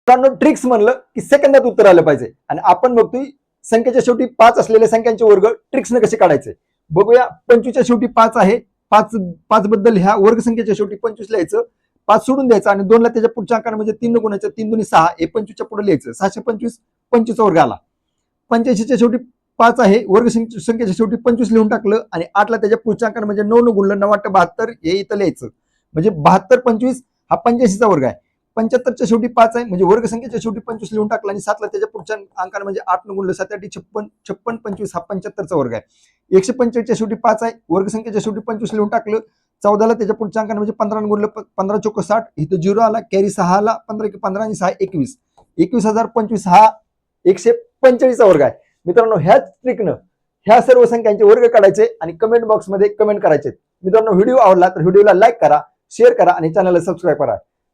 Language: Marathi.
मित्रांनो ट्रिक्स म्हणलं की सेकंदात उत्तर आलं पाहिजे आणि आपण बघतोय संख्येच्या शेवटी 5 असलेल्या संख्यांचे वर्ग ट्रिक्सने कसे काढायचे बघूया. 25च्या शेवटी 5 आहे. 5 बद्दल ह्या वर्ग संख्येच्या शेवटी 25 लिहायचं, 5 सोडून द्यायचं आणि 2 ला त्याच्या पुढच्या अंकाने म्हणजे 3 गुणाच्या 3 दुनी 6 हे 25च्या पुढे लिहायचं. 625 25चा वर्ग आला. 85च्या शेवटी 5 आहे. वर्ग संख्येच्या शेवटी 25 लिहून टाकलं आणि 8 ला त्याच्या पुढच्या अंकाने म्हणजे 9 गुणलं 9 72 हे इथं लिहायचं. म्हणजे 72 25 हा 85चा वर्ग आहे. 75च्या शेवटी 5 आहे म्हणजे वर्ग संख्येच्या शेवटी 25 लिहून टाकला आणि 7 ला त्याच्या पुढच्या अंकाने म्हणजे 8 न गुणलं 7 56 56 25 हा 75चा वर्ग आहे. 145च्या शेवटी 5 आहे. वर्ग संख्येच्या शेवटी 25 लिहून टाकलं. 14 ला त्याच्या पुढच्या अंकाने म्हणजे 15 न गुणलं 15 चौक 60 इथं 0 आला. कॅरी 6 आला. 15 आणि 6 21 21025 हा 145चा वर्ग आहे. मित्रांनो ह्याच ट्रिकनं ह्या सर्व संख्यांचे वर्ग काढायचे आणि कमेंट बॉक्समध्ये कमेंट करायचे. मित्रांनो व्हिडिओ आवडला तर व्हिडिओला लाईक करा, शेअर करा आणि चॅनलला सबस्क्राईब करा.